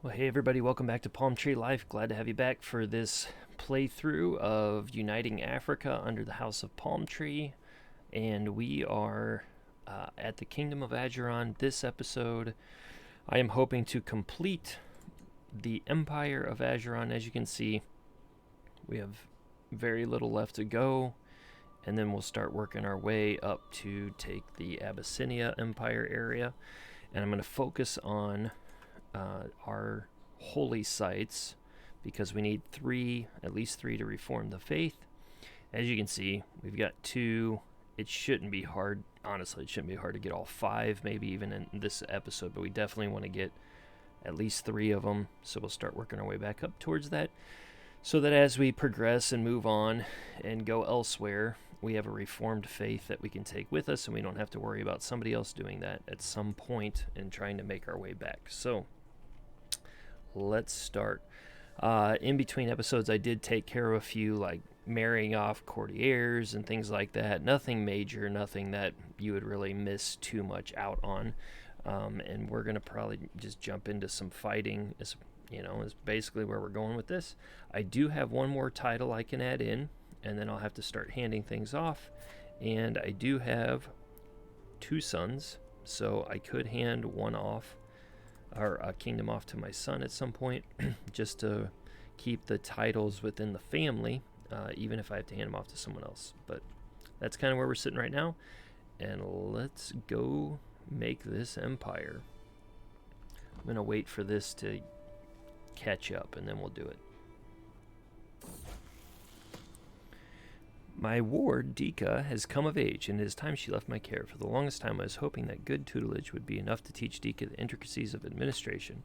Well, hey everybody, welcome back to PalmTreeLife. Glad to have you back for this playthrough of Uniting Africa under the House of Palm Tree. And we are at the Kingdom of Ajuraan. This episode, I am hoping to complete the Empire of Ajuraan. As you can see, we have very little left to go. And then we'll start working our way up to take the Abyssinia Empire area. And I'm going to focus on our holy sites because we need at least three to reform the faith. As you can see, we've got two. It shouldn't be hard. Honestly, it shouldn't be hard to get all five, maybe even in this episode, but we definitely want to get at least three of them. So we'll start working our way back up towards that so that as we progress and move on and go elsewhere, we have a reformed faith that we can take with us, and we don't have to worry about somebody else doing that at some point and trying to make our way back. So let's start. In between episodes, I did take care of a few, like marrying off courtiers and things like that. Nothing major, nothing that you would really miss too much out on. And we're going to probably just jump into some fighting, is basically where we're going with this. I do have one more title I can add in, and then I'll have to start handing things off. And I do have two sons, so I could hand one off, or a kingdom off to my son at some point, just to keep the titles within the family, even if I have to hand them off to someone else. But that's kind of where we're sitting right now, and let's go make this empire. I'm going to wait for this to catch up, and then we'll do it. My ward, Dika, has come of age, and it is time she left my care. For the longest time, I was hoping that good tutelage would be enough to teach Dika the intricacies of administration.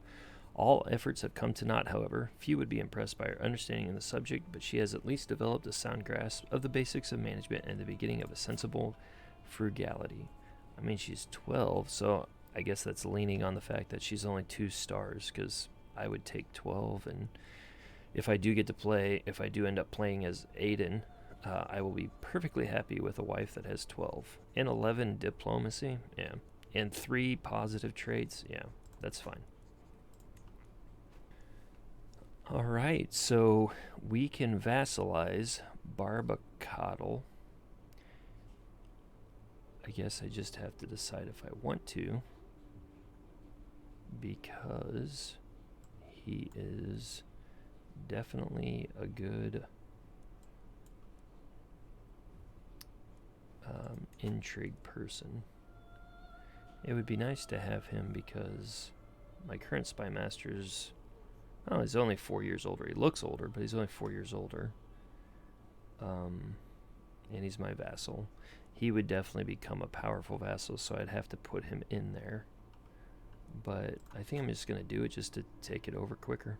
All efforts have come to naught, however. Few would be impressed by her understanding of the subject, but she has at least developed a sound grasp of the basics of management and the beginning of a sensible frugality. I mean, she's 12, so I guess that's leaning on the fact that she's only 2 stars, because I would take 12, and if I do end up playing as Aiden, I will be perfectly happy with a wife that has 12. And 11 diplomacy, yeah. And 3 positive traits, yeah, that's fine. Alright, so we can vassalize Barbacottle. I guess I just have to decide if I want to, because he is definitely a good intrigue person. It would be nice to have him because my current spy master's, he's only 4 years older. He looks older, but he's only 4 years older. And he's my vassal. He would definitely become a powerful vassal, so I'd have to put him in there. But I think I'm just going to do it just to take it over quicker.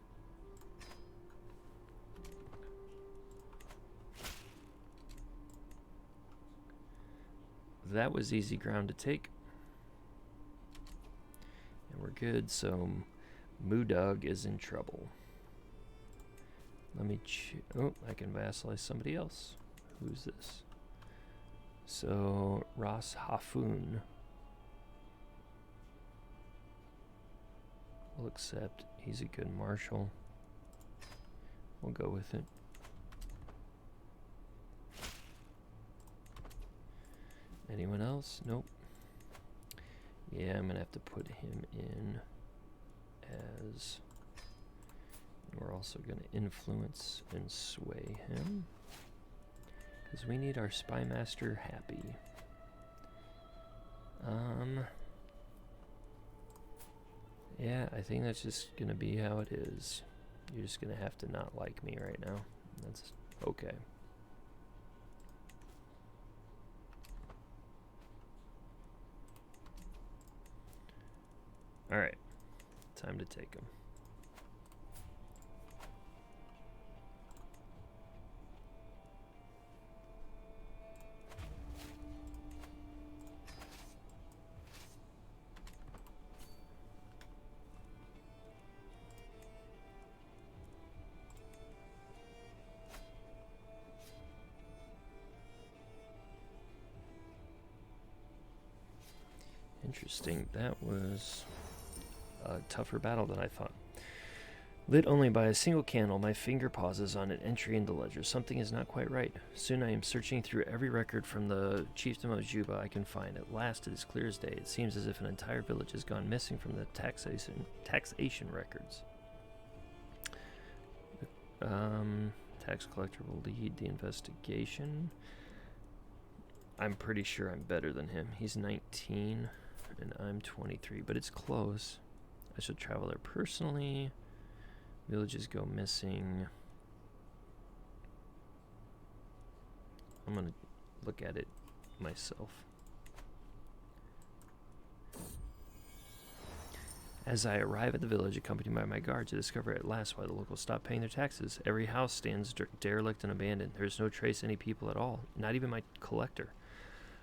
That was easy ground to take. And we're good, so Moodog is in trouble. Let me I can vassalize somebody else. Who's this? So, Ras Hafun. We'll accept. He's a good marshal. We'll go with it. Anyone else? Nope. Yeah, I'm going to have to put him in as... We're also going to influence and sway him, because we need our spy master happy. Yeah, I think that's just going to be how it is. You're just going to have to not like me right now. That's okay. Alright, time to take him. Interesting, that was a tougher battle than I thought. Lit only by a single candle, my finger pauses on an entry in the ledger. Something is not quite right. Soon I am searching through every record from the Chiefdom of Juba I can find. At last, it is clear as day. It seems as if an entire village has gone missing from the taxation records. Tax collector will lead the investigation. I'm pretty sure I'm better than him. He's 19 and I'm 23, but it's close. I should travel there personally. Villages go missing. I'm gonna look at it myself. As I arrive at the village, accompanied by my guards, I discover at last why the locals stopped paying their taxes. Every house stands derelict and abandoned. There is no trace of any people at all, not even my collector.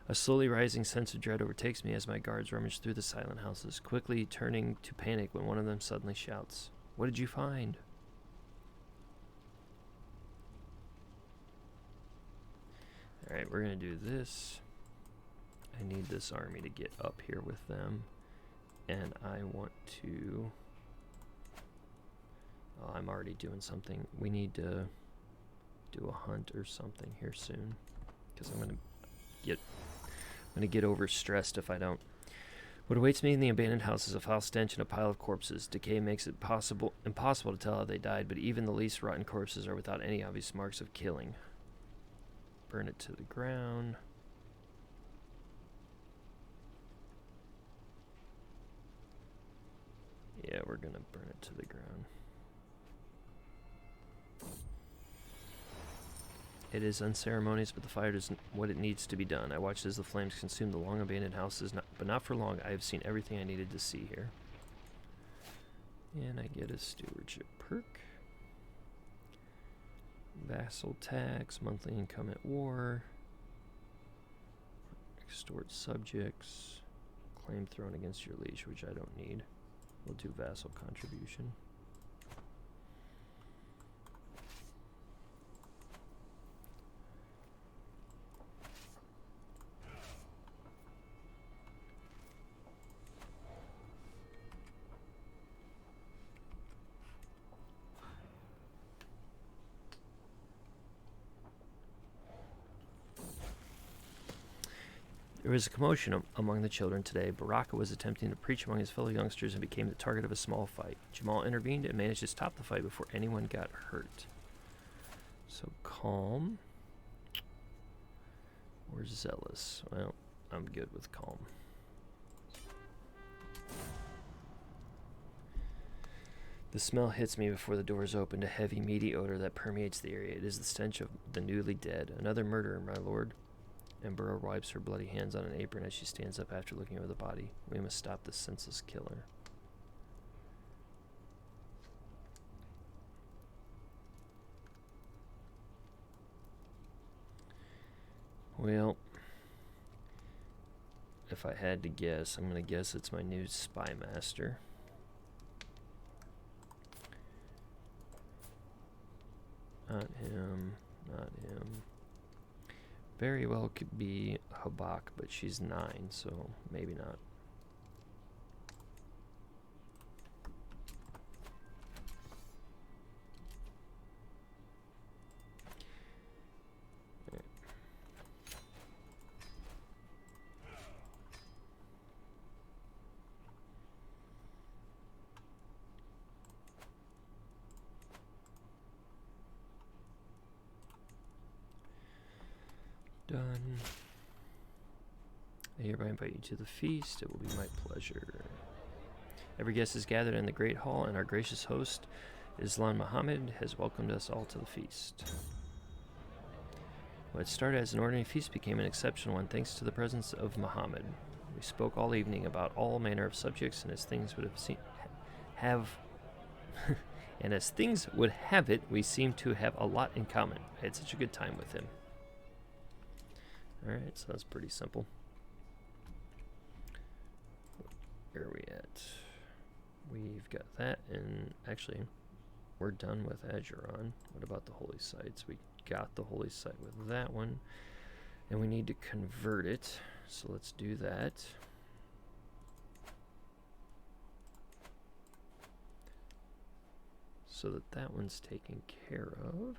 A slowly rising sense of dread overtakes me as my guards rummage through the silent houses, quickly turning to panic when one of them suddenly shouts, "What did you find?" Alright, we're going to do this. I need this army to get up here with them. And I want to... Oh, I'm already doing something. We need to do a hunt or something here soon. Because I'm going to get overstressed if I don't. What awaits me in the abandoned house is a foul stench and a pile of corpses. Decay makes it impossible to tell how they died, but even the least rotten corpses are without any obvious marks of killing. Burn it to the ground. Yeah, we're gonna burn it to the ground. It is unceremonious, but the fire does what it needs to be done. I watched as the flames consumed the long abandoned houses, but not for long. I have seen everything I needed to see here. And I get a stewardship perk. Vassal tax, monthly income at war. Extort subjects. Claim thrown against your liege, which I don't need. We'll do vassal contribution. There was a commotion among the children today. Baraka was attempting to preach among his fellow youngsters and became the target of a small fight. Jamal intervened and managed to stop the fight before anyone got hurt. So calm. Or zealous. Well, I'm good with calm. The smell hits me before the doors opened, a heavy, meaty odor that permeates the area. It is the stench of the newly dead. Another murderer, my lord. Emperor wipes her bloody hands on an apron as she stands up after looking over the body. We must stop this senseless killer. Well, if I had to guess, I'm going to guess it's my new spy master. Not him, not him. Very well could be Habak, but she's 9, so maybe not. Done. I hereby invite you to the feast. It will be my pleasure. Every guest is gathered in the great hall, and our gracious host, Islam Muhammad, has welcomed us all to the feast. What started as an ordinary feast became an exceptional one thanks to the presence of Muhammad. We spoke all evening about all manner of subjects, and as things would have it, we seemed to have a lot in common. I had such a good time with him. Alright, so that's pretty simple. Where are we at? We've got that, and actually, we're done with Ajuraan. What about the holy sites? We got the holy site with that one, and we need to convert it, so let's do that. so that that one's taken care of.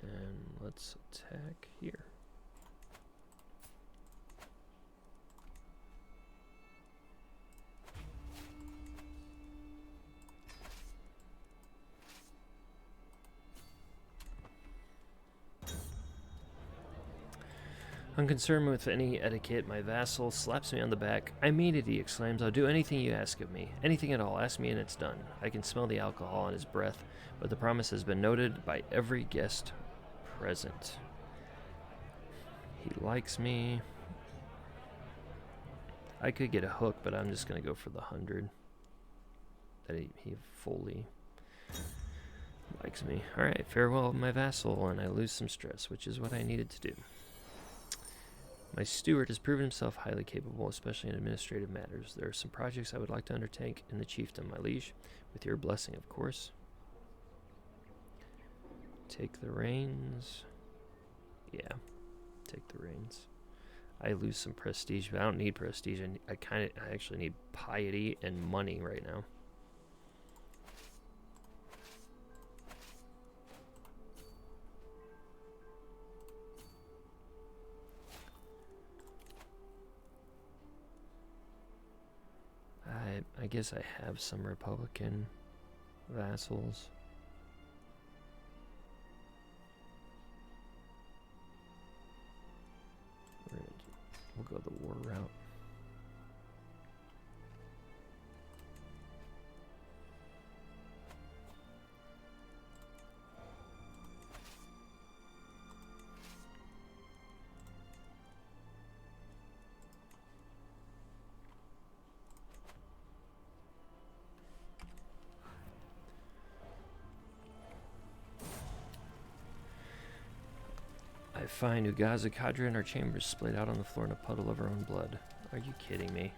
And let's attack here. Unconcerned with any etiquette, my vassal slaps me on the back. I mean it, he exclaims. I'll do anything you ask of me. Anything at all. Ask me and it's done. I can smell the alcohol in his breath, but the promise has been noted by every guest present. He likes me. I could get a hook, but I'm just going to go for the 100. That he fully likes me. Alright, farewell, my vassal, and I lose some stress, which is what I needed to do. My steward has proven himself highly capable, especially in administrative matters. There are some projects I would like to undertake in the chiefdom, my liege, with your blessing, of course. Take the reins. Yeah, take the reins. I lose some prestige, but I don't need prestige. I actually need piety and money right now. I guess I have some Republican vassals. We'll go the war route. I find Ugaza Kadra in our chambers splayed out on the floor in a puddle of her own blood. Are you kidding me?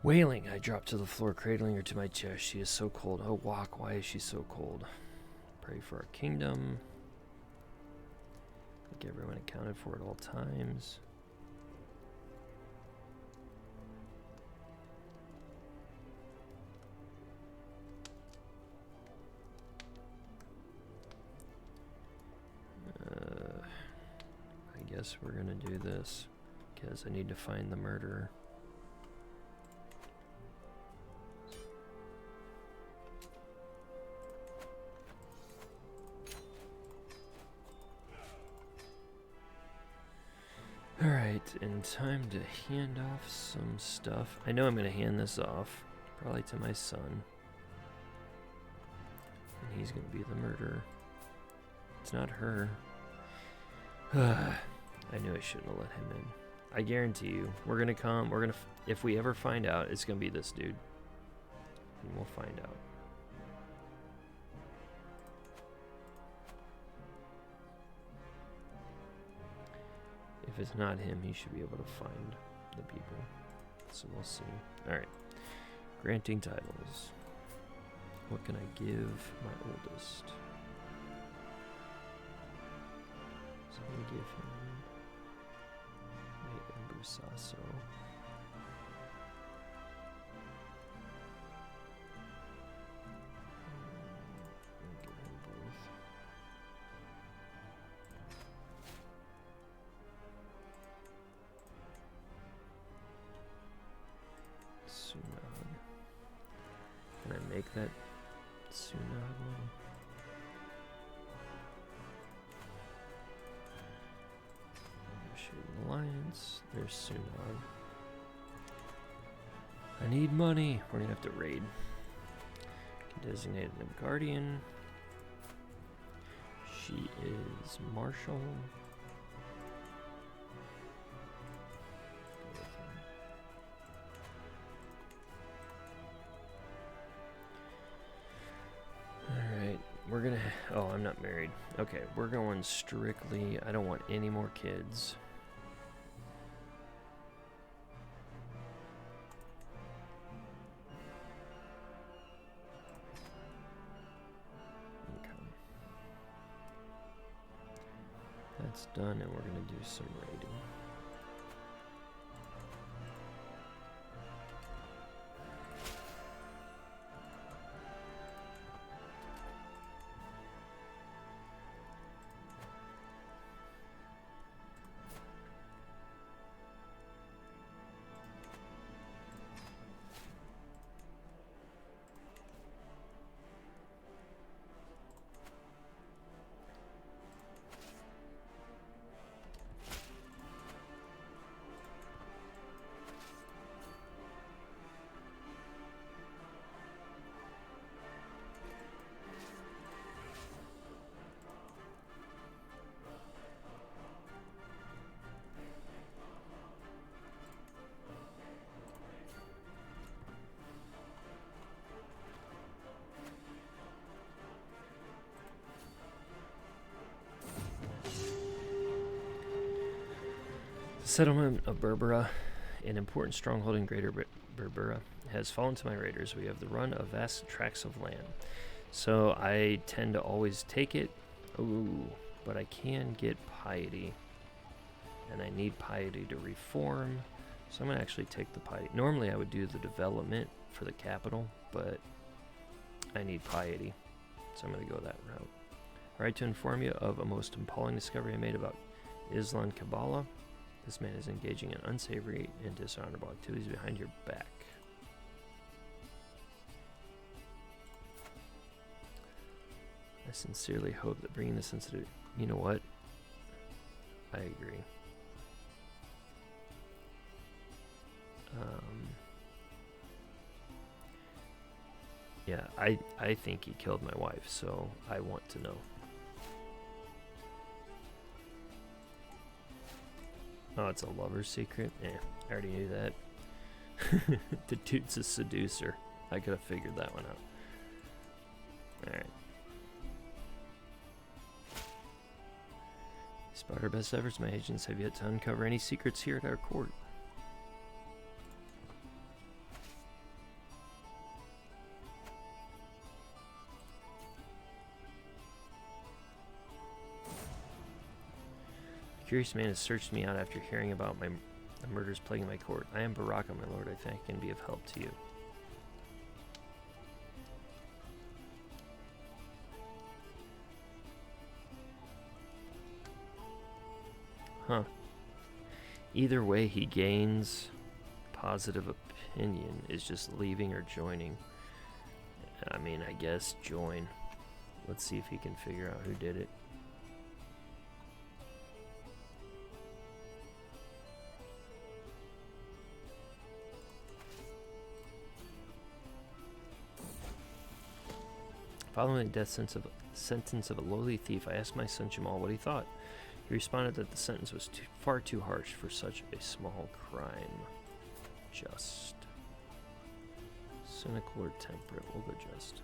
Wailing, I drop to the floor, cradling her to my chest. She is so cold. Oh, Wok, why is she so cold? Pray for our kingdom. Make everyone accounted for at all times. I guess we're gonna do this because I need to find the murderer. Alright, and time to hand off some stuff. I know I'm gonna hand this off, probably to my son. And he's gonna be the murderer. It's not her. I knew I shouldn't have let him in. I guarantee you, we're gonna come, if we ever find out, it's gonna be this dude. And we'll find out. If it's not him, he should be able to find the people. So we'll see. Alright. Granting titles. What can I give my oldest? So I'm gonna give him Busaso. I'll give him both. Sunag. Can I make that Sunag one? Alliance. There's Sunag. I need money. We're gonna have to raid. Can designate a guardian. She is Marshall. Alright, we're gonna. Oh, I'm not married. Okay, we're going strictly. I don't want any more kids. That's done, and we're going to do some raiding. settlement of Berbera, an important stronghold in Greater Berbera, has fallen to my raiders. We have the run of vast tracts of land. So I tend to always take it. Ooh, but I can get piety. And I need piety to reform. So I'm going to actually take the piety. Normally I would do the development for the capital, but I need piety. So I'm going to go that route. Alright, to inform you of a most appalling discovery I made about Islam Kabbalah. This man is engaging in unsavory and dishonorable activities behind your back. I sincerely hope that bringing this incident... You know what? I agree. Yeah, I think he killed my wife, so I want to know. Oh, it's a lover's secret? Eh, I already knew that. The dude's a seducer. I could have figured that one out. Alright. Despite our best efforts, my agents have yet to uncover any secrets here at our court. The curious man has searched me out after hearing about the murders plaguing my court. I am Baraka, my lord. I think I can be of help to you. Huh. Either way, he gains positive opinion. Is just leaving or joining. I mean, I guess join. Let's see if he can figure out who did it. Following the death sentence of a lowly thief, I asked my son Jamal what he thought. He responded that the sentence was far too harsh for such a small crime. Just. Cynical or temperate? We'll go just.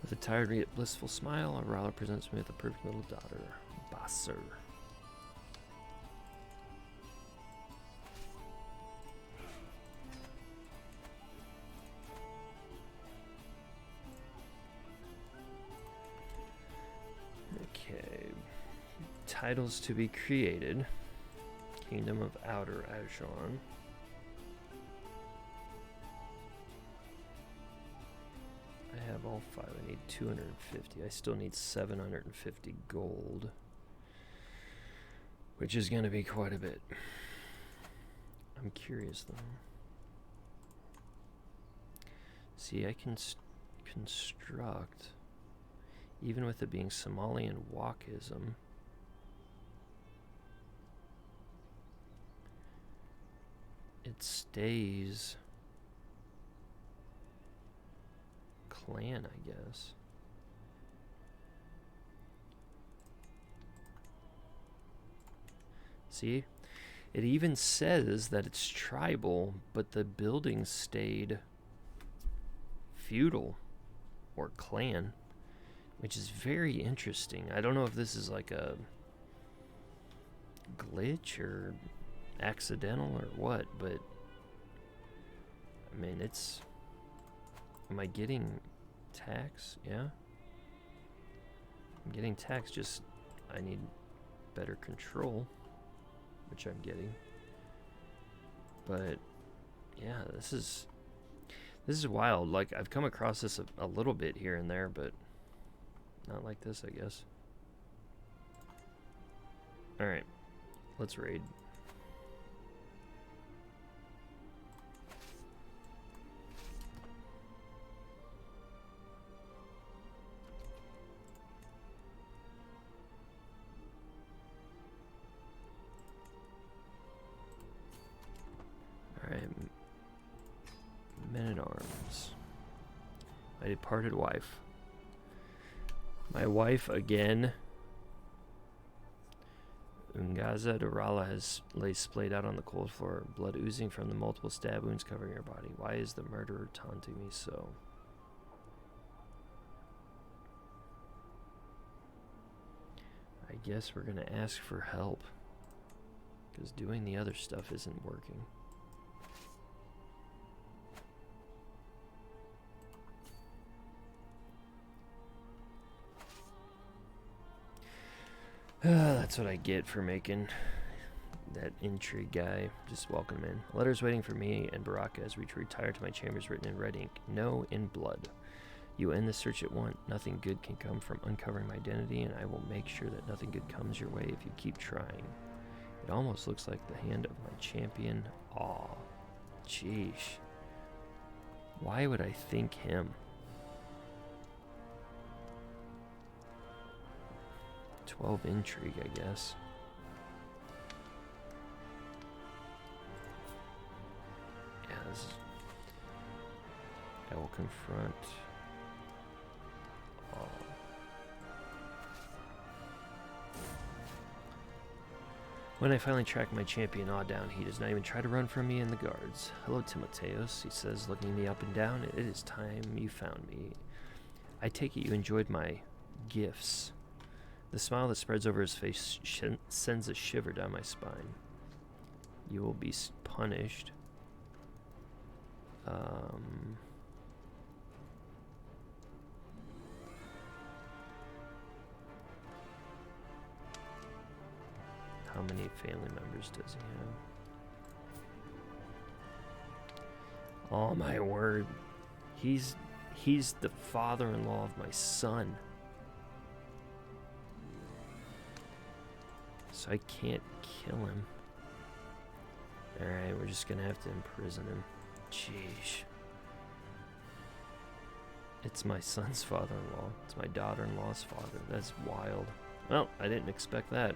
With a tired yet blissful smile, Arala presents me with a perfect little daughter, Basser. Titles to be created. Kingdom of Ajuraan. I have all 5. I need 250. I still need 750 gold, which is going to be quite a bit. I'm curious though. See, I can construct, even with it being Somalian Wakism. It stays clan, I guess. See? It even says that it's tribal, but the buildings stayed feudal or clan, which is very interesting. I don't know if this is like a glitch or accidental or what, but I mean, it's... Am I getting tax? Yeah. I'm getting tax, just I need better control, which I'm getting. But yeah, this is wild. Like, I've come across this a little bit here and there, but not like this, I guess. Alright, let's raid. Men-at-Arms. My departed wife. My wife again. Ungaza Dorala lays splayed out on the cold floor, blood oozing from the multiple stab wounds covering her body. Why is the murderer taunting me so? I guess we're gonna ask for help, because doing the other stuff isn't working. That's what I get for making that intrigue guy. Just welcome him in. Letters waiting for me and Baraka as we retire to my chambers, written in red ink. No in blood. You end the search at once. Nothing good can come from uncovering my identity, and I will make sure that nothing good comes your way if you keep trying. It almost looks like the hand of my champion. Aw. Sheesh. Why would I think him? 12 intrigue, I guess. Yeah, this is... I will confront... all. When I finally track my champion Aw down, he does not even try to run from me and the guards. Hello, Timotheus, he says, looking me up and down. It is time you found me. I take it you enjoyed my gifts. The smile that spreads over his face sends a shiver down my spine. You will be punished. How many family members does he have? Oh my word. He's the father-in-law of my son. So I can't kill him. Alright, we're just gonna have to imprison him. Jeez. It's my son's father-in-law. It's my daughter-in-law's father. That's wild. Well, I didn't expect that.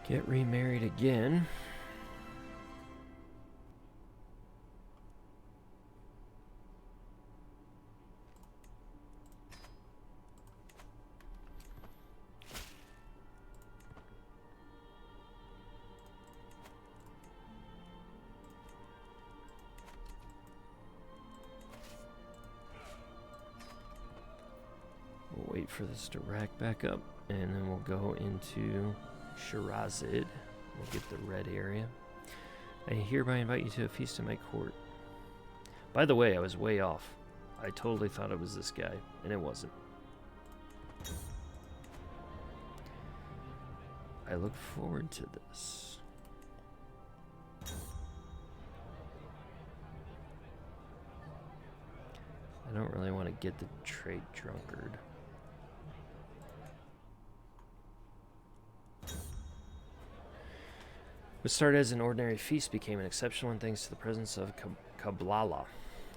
Get remarried again. We'll wait for this to rack back up, and then we'll go into Shirazid. We'll get the red area. I hereby invite you to a feast in my court. By the way, I was way off. I totally thought it was this guy, and it wasn't. I look forward to this. I don't really want to get the trait drunkard. What started as an ordinary feast became an exceptional one thanks to the presence of Kablala.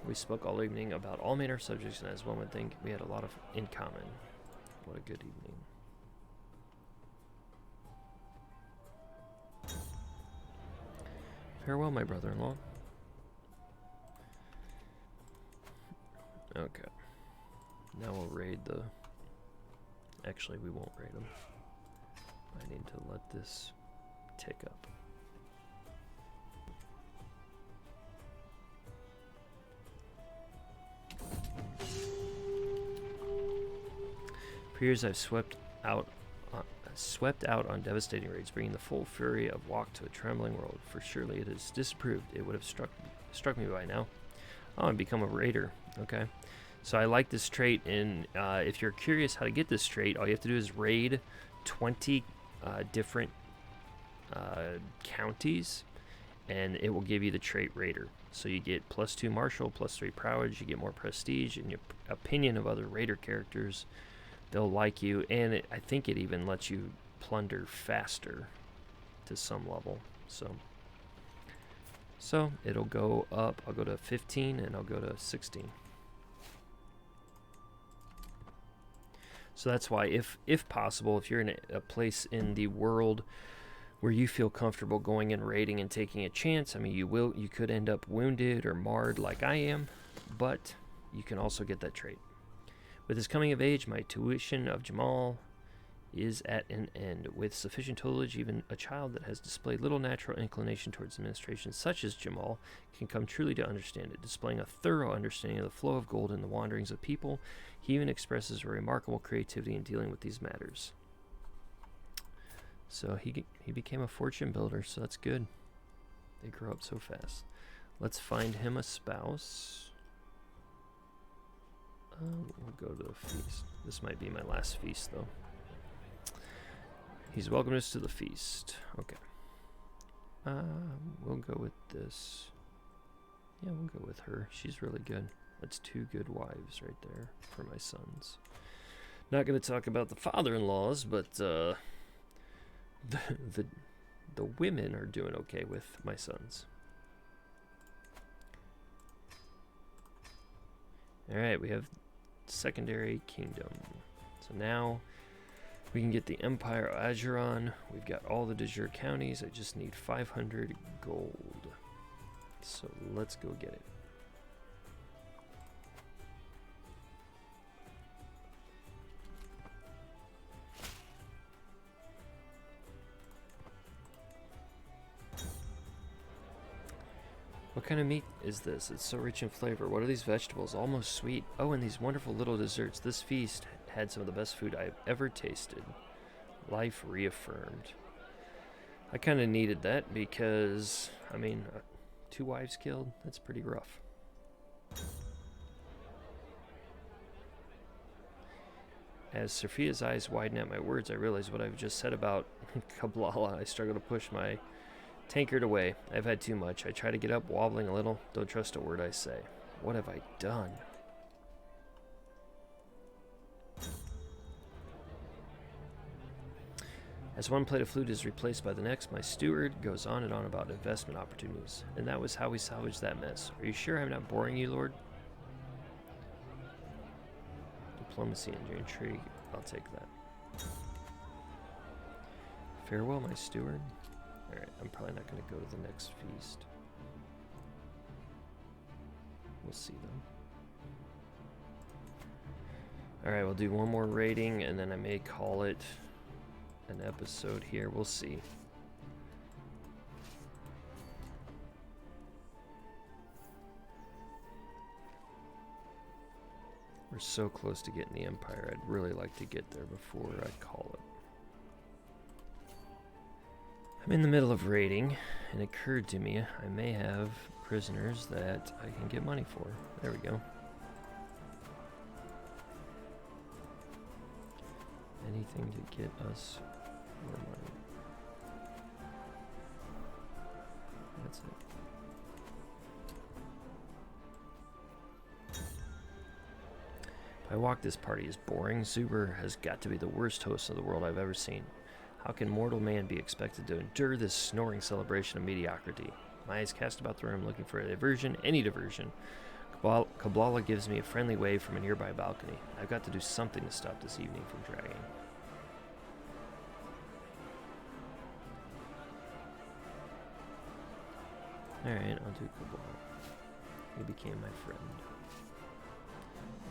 We spoke all evening about all manner of subjects, and as one would think, we had a lot in common. What a good evening. Farewell, my brother-in-law. Okay. Now we'll raid the... Actually, we won't raid them. I need to let this tick up. For years I've swept out on devastating raids, bringing the full fury of walk to a trembling world. For surely it is disapproved. It would have struck me by now. Oh, and become a raider. Okay. So I like this trait, and if you're curious how to get this trait, all you have to do is raid 20 different counties, and it will give you the trait raider. So you get +2 martial, +3 prowess, you get more prestige, and your opinion of other raider characters. They'll like you, and I think it even lets you plunder faster to some level. So it'll go up. I'll go to 15, and I'll go to 16. So that's why, if possible, if you're in a place in the world where you feel comfortable going and raiding and taking a chance, I mean, you could end up wounded or marred like I am, but you can also get that trait. With his coming of age, my tuition of Jamal is at an end. With sufficient tutelage, even a child that has displayed little natural inclination towards administration, such as Jamal, can come truly to understand it. Displaying a thorough understanding of the flow of gold and the wanderings of people, he even expresses a remarkable creativity in dealing with these matters. So he became a fortune builder, so that's good. They grow up so fast. Let's find him a spouse. We'll go to the feast. This might be my last feast, though. He's welcomed us to the feast. Okay. We'll go with this. Yeah, we'll go with her. She's really good. That's 2 good wives right there for my sons. Not going to talk about the father-in-laws, but the women are doing okay with my sons. All right, we have secondary kingdom. So now we can get the Empire of Ajuraan. We've got all the de jure counties. I just need 500 gold. So let's go get it. What kind of meat is this? It's so rich in flavor. What are these vegetables? Almost sweet. Oh, and these wonderful little desserts. This feast had some of the best food I've ever tasted. Life reaffirmed. I kind of needed that because, I mean, 2 wives killed? That's pretty rough. As Sophia's eyes widen at my words, I realize what I've just said about Kablala. I struggle to push my tankard away. I've had too much. I try to get up, wobbling a little. Don't trust a word I say. What have I done? As one plate of food is replaced by the next, my steward goes on and on about investment opportunities. And that was how we salvaged that mess. Are you sure I'm not boring you, Lord? Diplomacy and your intrigue. I'll take that. Farewell, my steward. Alright, I'm probably not going to go to the next feast. We'll see, though. Alright, we'll do one more rating, and then I may call it an episode here. We'll see. We're so close to getting the Empire. I'd really like to get there before I call it. I'm in the middle of raiding, and it occurred to me I may have prisoners that I can get money for. There we go. Anything to get us more money. That's it. If I walk this party is boring, Zuber has got to be the worst host of the world I've ever seen. How can mortal man be expected to endure this snoring celebration of mediocrity? My eyes cast about the room looking for a diversion, any diversion. Kablala gives me a friendly wave from a nearby balcony. I've got to do something to stop this evening from dragging. Alright, I'll do Kablala. He became my friend.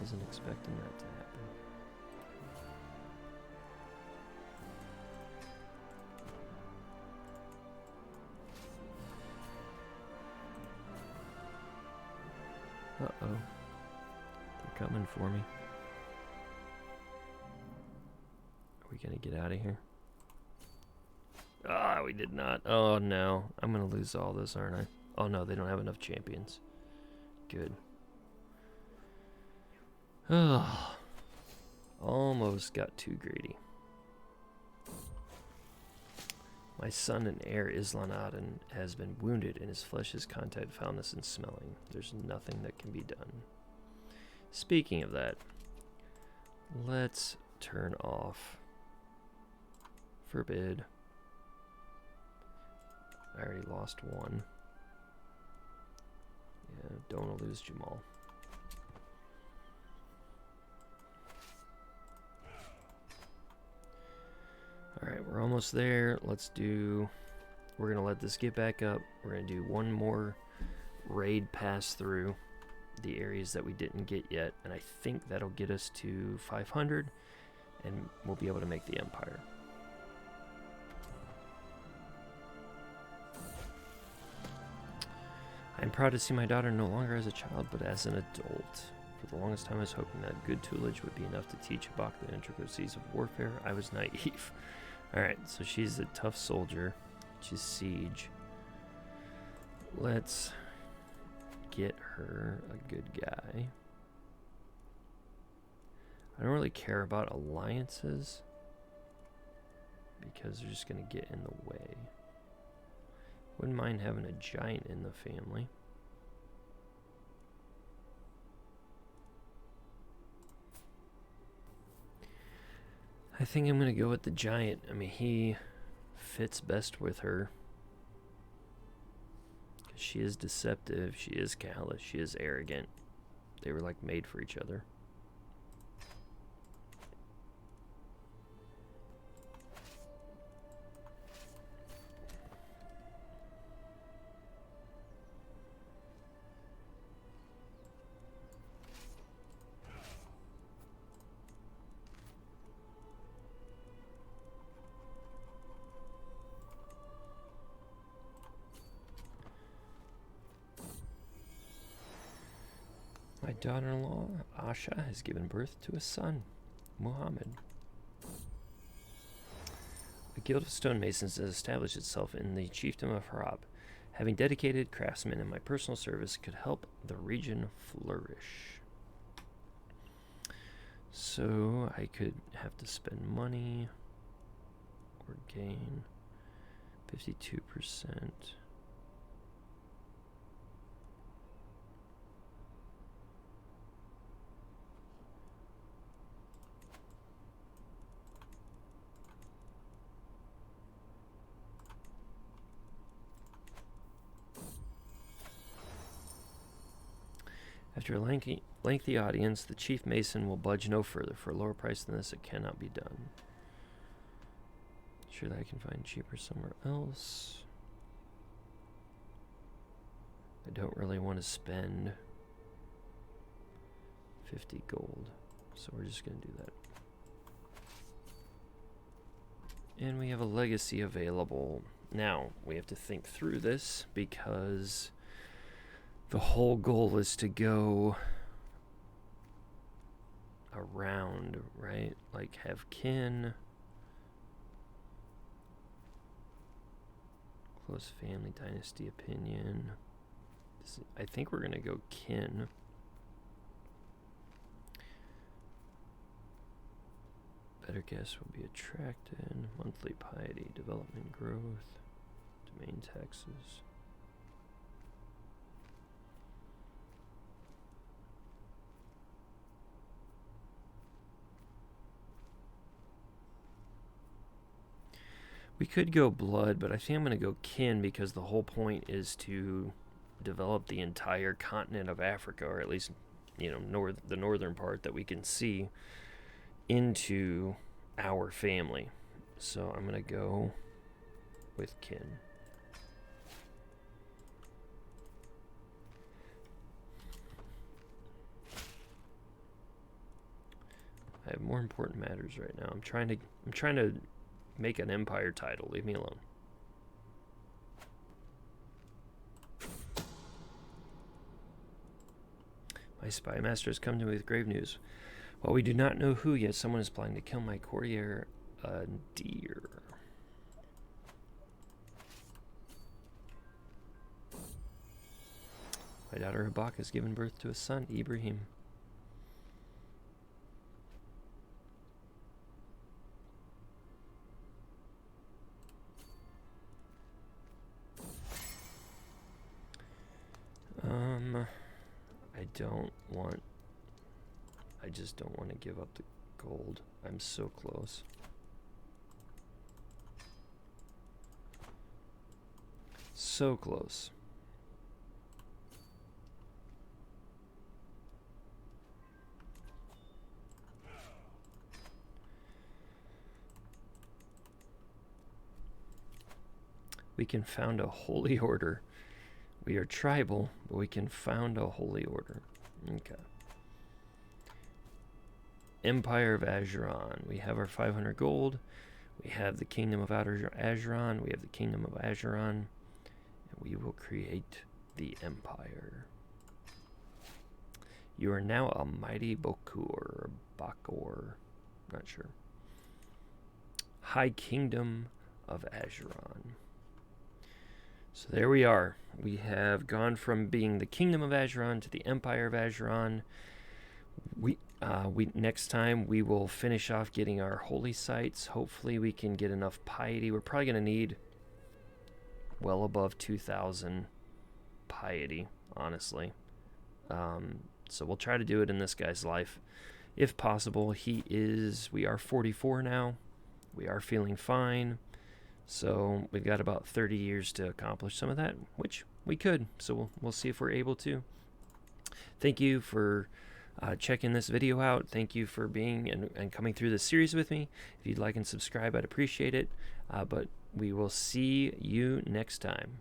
Wasn't expecting that to happen. Uh-oh. They're coming for me. Are we gonna get out of here? Ah, we did not. Oh, no. I'm gonna lose all this, aren't I? Oh, no, they don't have enough champions. Good. Oh, almost got too greedy. My son and heir Islanadin has been wounded, and his flesh has contact foulness and smelling. There's nothing that can be done. Speaking of that, let's turn off forbid. I already lost one. Yeah, don't want to lose Jamal. we're almost there. We're going to let this get back up. We're going to do one more raid pass through the areas that we didn't get yet, and I think that'll get us to 500, and we'll be able to make the Empire. I'm proud to see my daughter no longer as a child, but as an adult. For the longest time, I was hoping that good tutelage would be enough to teach Bach the intricacies of warfare. I was naive. Alright, so she's a tough soldier. She's siege. Let's get her a good guy. I don't really care about alliances because they're just going to get in the way. Wouldn't mind having a giant in the family. I think I'm going to go with the giant. I mean, he fits best with her. She is deceptive, she is callous, she is arrogant. They were like made for each other. My daughter-in-law, Asha, has given birth to a son, Muhammad. The Guild of Stonemasons has established itself in the chiefdom of Harab. Having dedicated craftsmen in my personal service could help the region flourish. So I could have to spend money or gain 52%. After a lengthy audience, the chief mason will budge no further. For a lower price than this, it cannot be done. Sure that I can find cheaper somewhere else. I don't really want to spend 50 gold, so we're just going to do that. And we have a legacy available. Now, we have to think through this because the whole goal is to go around, right? Like have kin, close family, dynasty, opinion. I think we're going to go kin. Better guess will be attracted, monthly piety, development growth, domain taxes. We could go blood, but I think I'm going to go kin because the whole point is to develop the entire continent of Africa, or at least, you know, the northern part that we can see into our family. So I'm going to go with kin. I have more important matters right now. I'm trying to make an empire title. Leave me alone. My spy master has come to me with grave news. While we do not know who yet, someone is planning to kill my courtier, a deer. My daughter Habak has given birth to a son, Ibrahim. I just don't want to give up the gold. I'm so close. So close. We can found a holy order. We are tribal, but we can found a holy order. Okay. Empire of Ajuraan. We have our 500 gold. We have the Kingdom of Ajuraan. We have the Kingdom of Ajuraan. And we will create the Empire. You are now a mighty Bakor. Not sure. High Kingdom of Ajuraan. So there we are. We have gone from being the Kingdom of Ajuraan to the Empire of Ajuraan. Next time we will finish off getting our holy sites. Hopefully we can get enough piety. We're probably going to need well above 2,000 piety, honestly. So we'll try to do it in this guy's life, if possible. We are 44 now. We are feeling fine. So we've got about 30 years to accomplish some of that, which we could. So we'll see if we're able to. Thank you for checking this video out. Thank you for being and coming through this series with me. If you'd like and subscribe, I'd appreciate it. But we will see you next time.